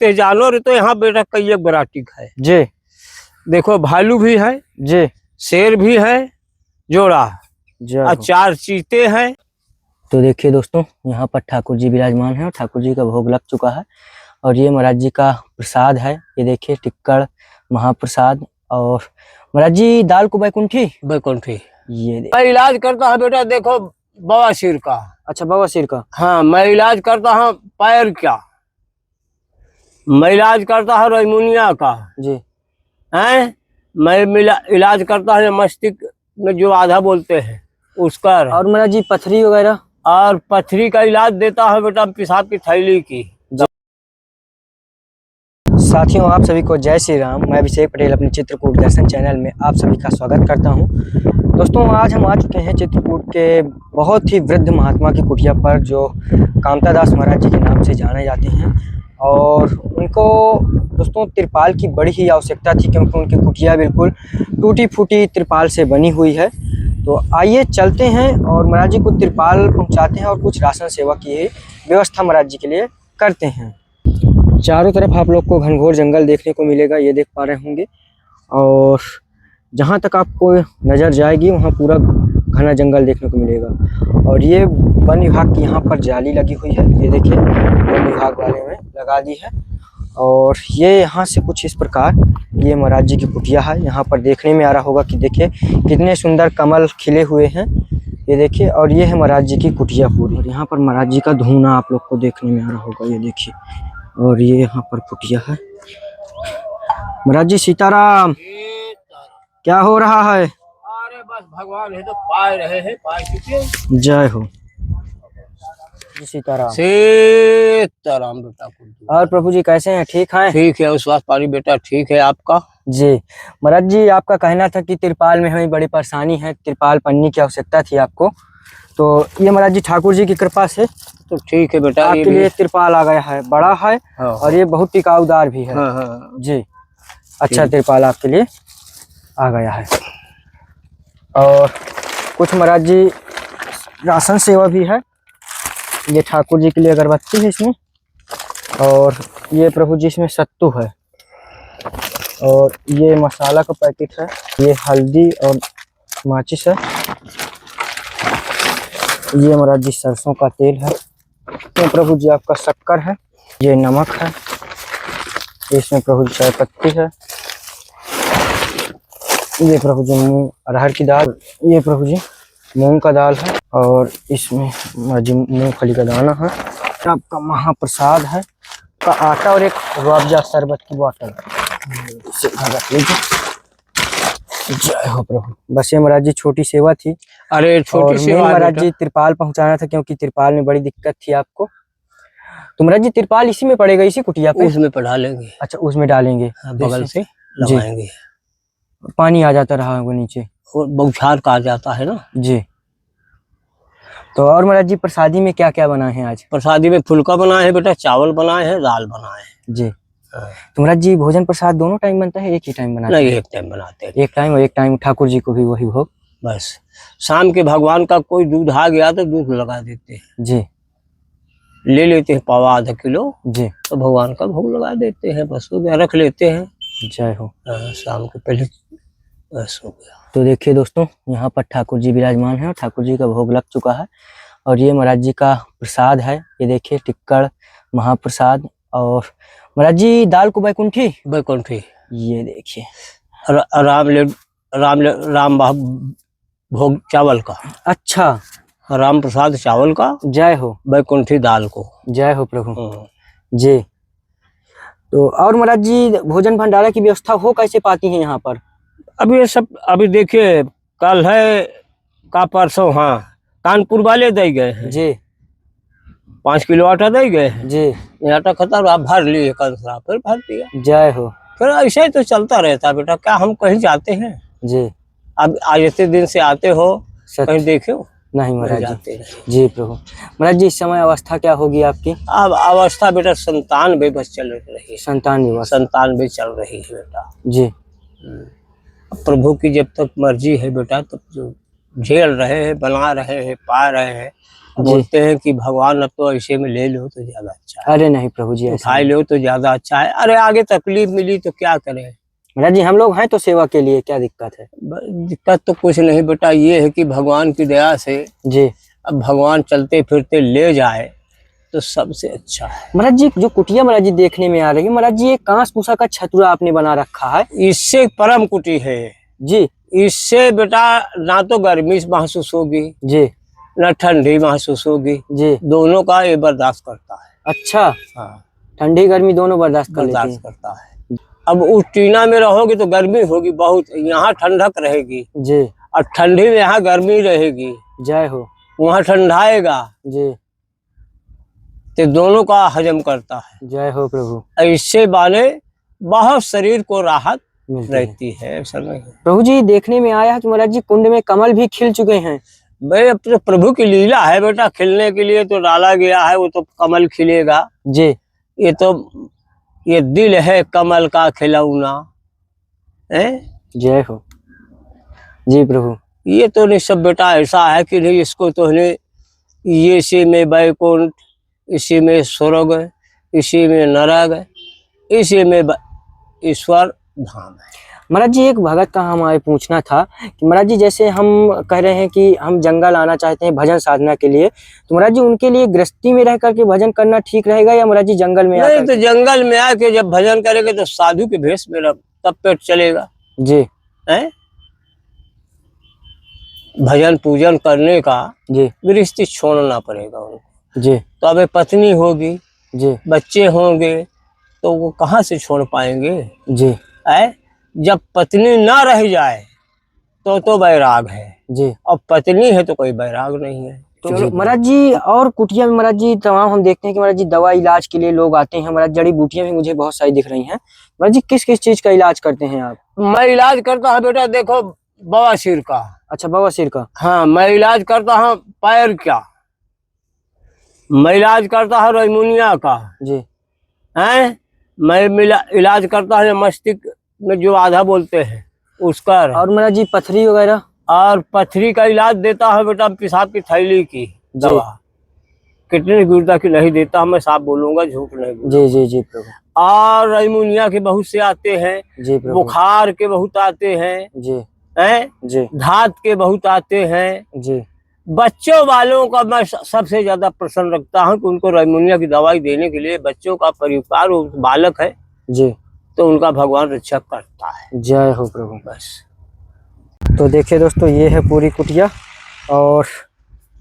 देखते जानवर तो यहाँ बेटा कई एक वैरायटी का है जी। देखो भालू भी है जी। शेर भी है जोड़ा और 4 चीते हैं। तो देखिए दोस्तों, यहाँ पर ठाकुर जी विराजमान है और ठाकुर जी का भोग लग चुका है और ये महाराज जी का प्रसाद है। ये देखिए टिक्कड़ महाप्रसाद। और महाराज जी दाल को बैकुंठी ये मैं इलाज करता हूँ बेटा देखो बवासीर का। अच्छा बवासीर का। हाँ मैं इलाज करता हूँ पैर का, मैं इलाज करता हूँ रजमुनिया का जी। हैं, मैं इलाज करता हूँ मस्तिष्क में जो आधा बोलते हैं उसका। और महाराज जी पथरी वगैरह और पथरी का इलाज देता है बेटा पेशाब की थैली की। साथियों आप सभी को जय श्री राम। मैं अभिषेक पटेल अपने चित्रकूट दर्शन चैनल में आप सभी का स्वागत करता हूं। दोस्तों आज हम आ चुके हैं चित्रकूट के बहुत ही वृद्ध महात्मा की कुटिया पर जो कामता दास महाराज जी के नाम से जाने जाते हैं। और उनको दोस्तों तिरपाल की बड़ी ही आवश्यकता थी क्योंकि उनकी कुटिया बिल्कुल टूटी फूटी तिरपाल से बनी हुई है। तो आइए चलते हैं और महाराज जी को तिरपाल पहुँचाते हैं और कुछ राशन सेवा की व्यवस्था महाराज जी के लिए करते हैं। चारों तरफ आप लोग को घनघोर जंगल देखने को मिलेगा, ये देख पा रहे होंगे। और जहाँ तक आपको नज़र जाएगी वहाँ पूरा घना जंगल देखने को मिलेगा। और ये वन विभाग की यहाँ पर जाली लगी हुई है, ये देखिए वन विभाग वाले में लगा दी है। और ये यहाँ से कुछ इस प्रकार ये महाराज जी की कुटिया है। यहाँ पर देखने में आ रहा होगा कि देखिए कितने सुंदर कमल खिले हुए हैं, ये देखिए। और ये है महाराज जी की कुटिया पूरी। और यहाँ पर महाराज जी का धूना आप लोग को देखने में आ रहा होगा, ये देखिए। और ये यहाँ पर कुटिया है। महाराज जी सीताराम, क्या हो रहा है? अरे बस भगवान है तो पाए रहे हैं, पाए चुके। जय हो सीताराम। सीताराम बेटा। और प्रभु जी कैसे हैं, ठीक हैं? ठीक है, स्वास्थ्य पानी बेटा ठीक है आपका? जी महाराज जी आपका कहना था कि तिरपाल में हमें बड़ी परेशानी है, तिरपाल पन्नी की आवश्यकता थी आपको। तो ये महाराज जी ठाकुर जी की कृपा से तो ठीक है बेटा, आपके लिए तिरपाल आ गया है, बड़ा है। हाँ, और ये बहुत टिकाऊदार भी है। हाँ, हाँ। जी अच्छा तिरपाल आपके लिए आ गया है। और कुछ महाराज जी राशन सेवा भी है। ये ठाकुर जी के लिए अगरबत्ती है इसमें। और ये प्रभु जी इसमें सत्तू है। और ये मसाला का पैकेट है, ये हल्दी और माचिस है। ये महाराज जी सरसों का तेल है। ये प्रभु जी आपका शक्कर है, ये नमक है, इसमें प्रभु जी चाय पत्ती है। ये प्रभु जी अरहर की दाल, ये प्रभु जी मूंग का दाल है। और इसमें महाराज जी मूंगफली का दाना है। आपका महाप्रसाद है का आटा और एक रुअफ़ज़ा शरबत की बोतल रख लीजिए। जय हो प्रभु। बस ये महाराज जी छोटी सेवा थी। अरे छोटी सेवा महाराज जी तिरपाल पहुंचाना था क्योंकि तिरपाल में बड़ी दिक्कत थी आपको। तो महाराज जी तिरपाल इसी में पड़ेगा, इसी कुटिया पे? उसमें पढ़ा लेंगे। अच्छा उसमें डालेंगे। हाँ, बगल से लगाएंगे। पानी आ जाता रहा होगा नीचे, बौछार का आ जाता है ना जी। तो और महाराज जी प्रसादी में क्या क्या बनाए हैं आज? प्रसादी में फुल्का बनाए हैं बेटा, चावल बनाए हैं, दाल बनाए हैं जी। तो महाराज जी भोजन प्रसाद दोनों टाइम बनता है, एक ही टाइम बनाते हैं? नहीं, एक टाइम बनाते हैं। एक टाइम, और एक टाइम ठाकुर जी को भी वही भोग। बस शाम के भगवान का कोई दूध आ गया तो दूध लगा देते हैं जी, ले लेते हैं पावा आधा किलो जी। तो भगवान का भोग लगा देते हैं, बस हो गया, रख लेते हैं। जय हो। शाम के पहले बस हो गया। तो देखिए दोस्तों यहाँ पर ठाकुर जी विराजमान है और ठाकुर जी का भोग लग चुका है। और ये महाराज जी का प्रसाद है, ये देखिए टिक्कड़ महाप्रसाद। और महाराज जी दाल को बैकुंठी ये देखिए राम भोग चावल का। अच्छा राम प्रसाद चावल का। जय हो। बैकुंठी दाल को। जय हो प्रभु जी। तो और महाराज जी भोजन भंडारा की व्यवस्था हो कैसे पाती है यहाँ पर? अभी ये सब अभी देखिए कल है का परसों, हाँ कानपुर वाले दे गए हैं जी, 5 किलो आटा दे गए हैं जी। ये आटा खत्म, आप भर लिए, कल फिर भर दिया। जय हो। फिर ऐसे ही तो चलता रहता बेटा, क्या हम कहीं जाते हैं? जी। अब आज इतने दिन से आते हो, कहीं देखे हो? नहीं महाराज जी प्रभु। महाराज जी इस समय अवस्था क्या होगी आपकी? अब अवस्था बेटा 97 बस चल रही है। 97 चल रही है बेटा जी। प्रभु की जब तक मर्जी है बेटा तब जो झेल रहे हैं, बना रहे हैं, पा रहे हैं, बोलते हैं कि भगवान अब तो ऐसे में ले लो तो ज्यादा अच्छा है, अरे नहीं प्रभु जी, ऐसा उठाई लो तो ज्यादा अच्छा है। अरे आगे तकलीफ मिली तो क्या करें। महाराज जी हम लोग हैं तो सेवा के लिए, क्या दिक्कत है? दिक्कत तो कुछ नहीं बेटा, ये है कि भगवान की दया से जी अब भगवान चलते फिरते ले जाए तो सबसे अच्छा है। महाराज जी, जो कुटिया महाराज जी देखने में आ रही है महाराज जी, ये कांस पूसा का छतुरा आपने बना रखा है। इससे परम कुटी है जी इससे बेटा, ना तो गर्मी महसूस होगी जी ना ठंडी महसूस होगी, जी। दोनों का ये बर्दाश्त करता है। अच्छा, हाँ, ठंडी गर्मी दोनों बर्दाश्त कर लेती बर्दाश्त है। करता है। अब उस टीना में रहोगे तो गर्मी होगी बहुत, यहाँ ठंडक रहेगी, जी और ठंडी में यहाँ गर्मी रहेगी, जय हो। वहाँ ठंडाएगा, जी तो दोनों का हजम करता है। जय हो प्रभु। इससे बाने बहुत शरीर को राहत मिलती है। रहती है। ऐसा नहीं है। प्रभु जी देखने में आया है कि महाराज जी कुंड में कमल भी खिल चुके हैं। भाई अब तो प्रभु की लीला है बेटा, खिलने के लिए तो डाला गया है, वो तो कमल खिलेगा। जी ये दिल है कमल का खिलौना है। जय हो जी प्रभु। ये तो नहीं सब बेटा ऐसा है कि नहीं, इसको तो नहीं, ये इसी में बैकुंठ, इसी में स्वर्ग, इसी में नरक, इसी में ईश्वर धाम है। महाराज जी एक भगत का हमारे पूछना था कि महाराज जी जैसे हम कह रहे हैं कि हम जंगल आना चाहते हैं भजन साधना के लिए, तो महाराज जी उनके लिए गृहस्थी में रह करके भजन करना ठीक रहेगा या महाराज जी जंगल में नहीं, तो जंगल में आके जब भजन करेंगे तो साधु के भेष में तब पेट चलेगा। जी है भजन पूजन करने का जी गृहस्थी छोड़ना पड़ेगा उनको। जी तो अब पत्नी होगी, जी बच्चे होंगे, तो वो कहाँ से छोड़ पाएंगे। जी है जब पत्नी ना रह जाए तो बैराग है, जी। और पत्नी है तो कोई बैराग नहीं है। तो महाराज जी और कुटिया में महाराज जी तमाम हम देखते हैं कि महाराज जी दवा इलाज के लिए लोग आते हैं। महाराज जड़ी बूटियां भी मुझे बहुत सारी दिख रही हैं। महाराज जी किस किस चीज का इलाज करते हैं आप? मैं इलाज करता हूँ बेटा, देखो बवासीर का। अच्छा, बवासीर का। हाँ, मैं इलाज करता हूँ पैर का, मैं इलाज करता हूँ रजमुनिया का। जी हैं मैं इलाज करता हूँ मस्तिष्क में जो आधा बोलते हैं उसका। और महाराज जी पथरी वगैरह? और पथरी का इलाज देता है बेटा, पेशाब की थैली की दवा। किडनी गुर्दा की नहीं देता, मैं साफ बोलूंगा, झूठ नहीं बोलूंगा। जी जी जी प्रभु। और रजमुनिया के बहुत से आते हैं जी प्रभु। बुखार के बहुत आते हैं जी हैं जी। धात के बहुत आते हैं जी। बच्चों वालों का मैं सबसे ज्यादा प्रसन्न रखता हूँ कि उनको रजमुनिया की दवाई देने के लिए, बच्चों का परिवार बालक है जी, तो उनका भगवान रक्षा करता है। जय हो प्रभु। बस तो देखिए दोस्तों, ये है पूरी कुटिया, और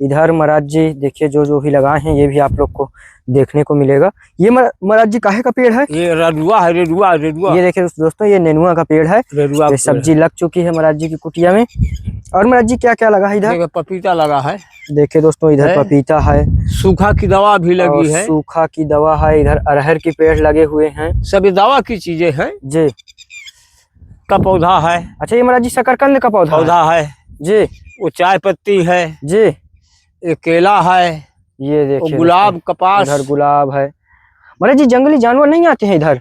इधर महाराज जी देखिए जो जो भी लगाए हैं ये भी आप लोग को देखने को मिलेगा। ये महाराज जी काहे का पेड़ है? ये रडुआ है, रेडुआ रेडुआ। ये देखिए दोस्तों, ये नेनुआ का पेड़ है। रेडुआ ये सब्जी लग चुकी है महाराज जी की कुटिया में। और महाराज जी क्या क्या लगा है इधर? पपीता लगा है, देखिए दोस्तों, इधर पपीता है, सूखा की दवा भी लगी है, सूखा की दवा है, इधर अरहर के पेड़ लगे हुए हैं। सभी दवा की चीजें हैं जी। का पौधा है। अच्छा, ये महाराज जी शकरकंद का पौधा है जी। वो चाय पत्ती है जी। ये केला है, ये देखिए गुलाब कपास, इधर गुलाब है। महाराज जी जंगली जानवर नहीं आते हैं इधर?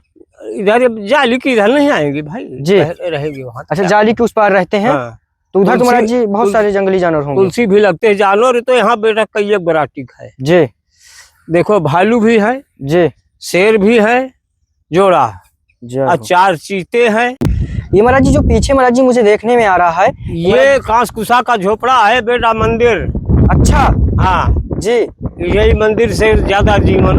इधर जाली की इधर नहीं आएंगे भाई जी, रहेगी वहाँ। अच्छा, जाली के उस पार रहते हैं। हाँ। तो उधर तो महाराज जी बहुत सारे जंगली जानवर होंगे। तुलसी भी लगते हैं जानवर, तो यहाँ बेटा कई एक वैरायटी है जी। देखो भालू भी है जी, शेर भी है जोड़ा, और 4 चीते हैं। ये महाराज जी जो पीछे महाराज जी मुझे देखने में आ रहा है, ये कांसकुसा का झोपड़ा है बेटा, मंदिर। अच्छा हाँ जी, यही मंदिर से ज्यादा जीवन।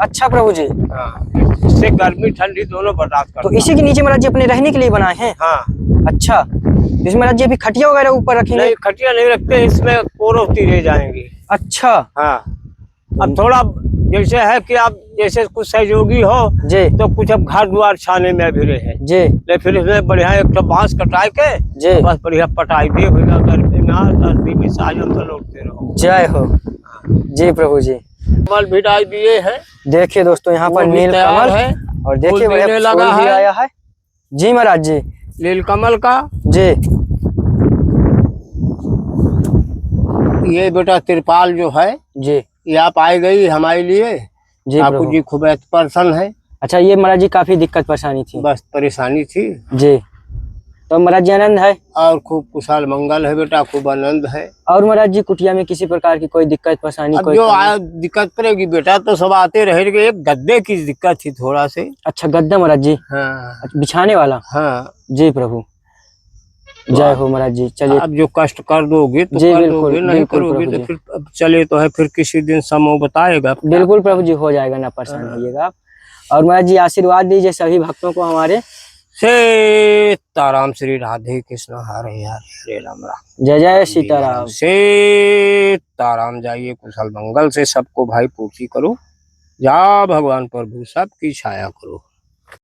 अच्छा प्रभु जी। हाँ, इससे गर्मी ठंडी दोनों बर्दाश्त करता। तो इसी के नीचे महाराज जी अपने रहने के लिए बनाए हैं? हाँ। अच्छा, इसमें महाराज जी अभी खटिया वगैरह ऊपर रखेंगे? नहीं, खटिया नहीं रखते, इसमें कोरोती रह जाएंगी। अच्छा। हाँ, अब थोड़ा जैसे है कि आप जैसे कुछ सहयोगी हो जी, तो कुछ अब घर द्वार छाने में भी रहे जी, ले, फिर इसमें बढ़िया एक तो बांस कटाई के जी, बस बढ़िया पटाई दे होगा, गर्मी में साजन तो लौटते रहो। जय हो जी प्रभु जी। कमल भी डाल दिए है, देखिए दोस्तों यहाँ पर नील कमल है, और देखिए फूल देने लगा भी है। आया है जी महाराज जी। नील कमल का जी, ये बेटा तिरपाल जो है जी, ये आप आई गई हमारे लिए जी ठाकुर जी खूब पर्सन है। अच्छा, ये महाराज जी काफी दिक्कत परेशानी थी? बस परेशानी थी जी। तो महाराज जी आनंद है। और खूब कुशल मंगल है बेटा, खूब आनंद है। और महाराज जी कुटिया में किसी प्रकार की कोई दिक्कत परेशानी अब कोई जो दिक्कत पड़ेगी बेटा तो सब आते रहेंगे। एक गद्दे की दिक्कत थी थोड़ा से। अच्छा गद्दा महाराज जी, हाँ अच्छा, बिछाने वाला। हाँ। जी प्रभु, तो जय आप हो महाराज जी। चलिए अब जो कष्ट कर दोगे तो जी कर बिल्कुल दोगे, नहीं बिल्कुल करोगे प्रभु तो जी, फिर अब चले तो है, फिर किसी दिन समय बताएगा। बिल्कुल प्रभु जी, हो जाएगा, ना परेशान होइएगा आप। और महाराज जी आशीर्वाद दीजिए सभी भक्तों को हमारे। सीताराम, श्री राधे कृष्ण, हरे हरे, हरे राम राम जय जय राम सीताराम। सीताराम। जाइए कुशल मंगल से सबको भाई पूर्ति करो। जा भगवान प्रभु सबकी छाया करो।